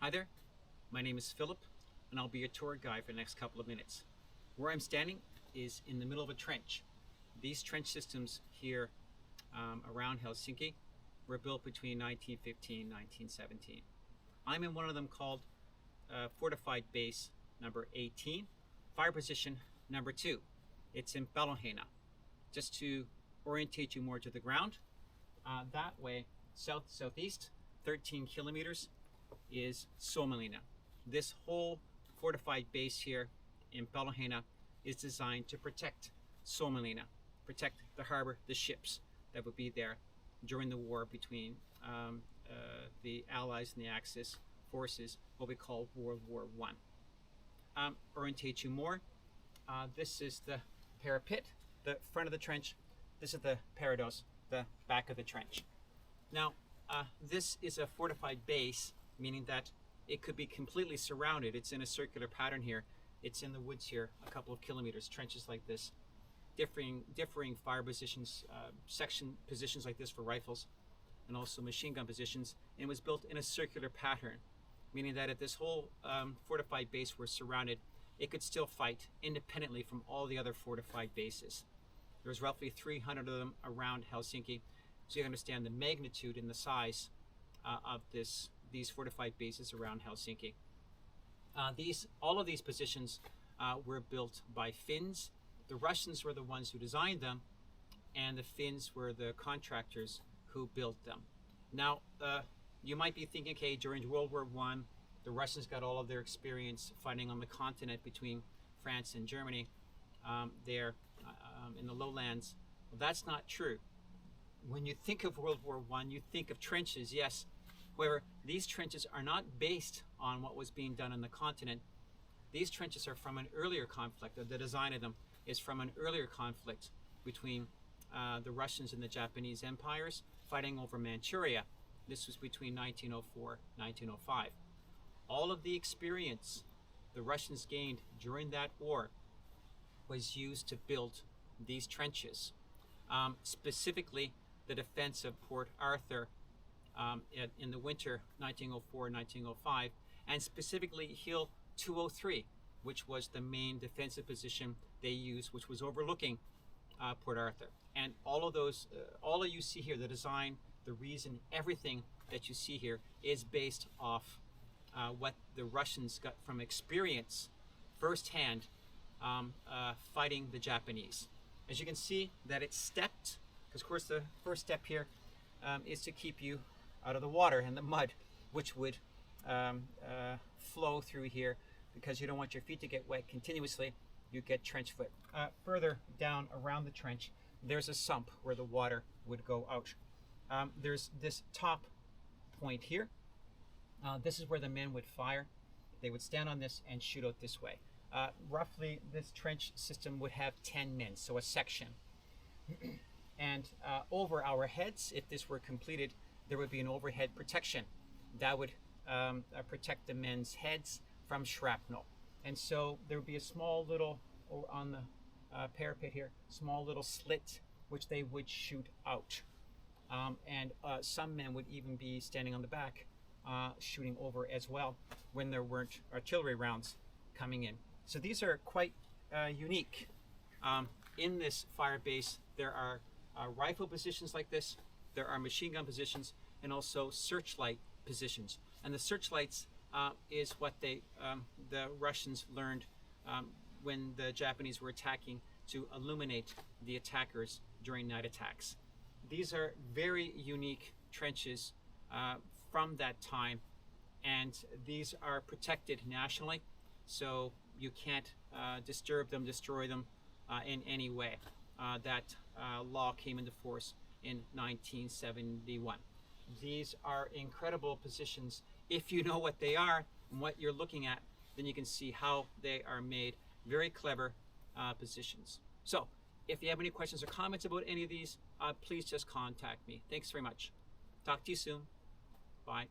Hi there, my name is Philip, and I'll be your tour guide for the next couple of minutes. Where I'm standing is in the middle of a trench. These trench systems here around Helsinki were built between 1915 and 1917. I'm in one of them called Fortified Base number 18, fire position number 2. It's in Peltoheinä. Just to orientate you more to the ground, that way, southeast, 13 kilometers, is Suomenlinna. This whole fortified base here in Peltoheinä is designed to protect Suomenlinna, protect the harbor, the ships that would be there during the war between the Allies and the Axis forces, what we call World War I. Orientate you more. This is the parapet, the front of the trench. This is the parados, the back of the trench. Now, this is a fortified base, meaning that it could be completely surrounded. It's in a circular pattern here. It's in the woods here, a couple of kilometers, trenches like this, differing fire positions, section positions like this for rifles, and also machine gun positions. And it was built in a circular pattern, meaning that if this whole fortified base were surrounded, it could still fight independently from all the other fortified bases. There's roughly 300 of them around Helsinki, so you understand the magnitude and the size of these fortified bases around Helsinki. All of these positions were built by Finns. The Russians were the ones who designed them, and the Finns were the contractors who built them. Now, you might be thinking, okay, during World War I, the Russians got all of their experience fighting on the continent between France and Germany there in the lowlands. Well, that's not true. When you think of World War I, you think of trenches, yes. However, these trenches are not based on what was being done on the continent. These trenches are from an earlier conflict. The design of them is from an earlier conflict between the Russians and the Japanese empires fighting over Manchuria. This was between 1904 and 1905. All of the experience the Russians gained during that war was used to build these trenches. Specifically, the defense of Port Arthur in the winter 1904-1905, and specifically Hill 203, which was the main defensive position they used, which was overlooking Port Arthur. And all of those, all of you see here, the design, the reason, everything that you see here is based off what the Russians got from experience firsthand fighting the Japanese. As you can see that it's stepped, because of course the first step here is to keep you out of the water and the mud, which would flow through here, because you don't want your feet to get wet continuously. You get trench foot. Further down around the trench, there's a sump where the water would go out. There's this top point here. This is where the men would fire. They would stand on this and shoot out this way. Roughly, this trench system would have 10 men, so a section. And over our heads, if this were completed, there would be an overhead protection that would protect the men's heads from shrapnel. And so there would be a small little, on the parapet here, small little slit which they would shoot out. And some men would even be standing on the back shooting over as well when there weren't artillery rounds coming in. So these are quite unique. In this fire base, there are rifle positions like this, there are machine gun positions, and also searchlight positions. And the searchlights is what the Russians learned when the Japanese were attacking to illuminate the attackers during night attacks. These are very unique trenches from that time, and these are protected nationally, so you can't disturb them, destroy them in any way. That law came into force in 1971. These are incredible positions. If you know what they are and what you're looking at, then you can see how they are made. Very clever positions. So if you have any questions or comments about any of these, please just contact me. Thanks very much. Talk to you soon. Bye.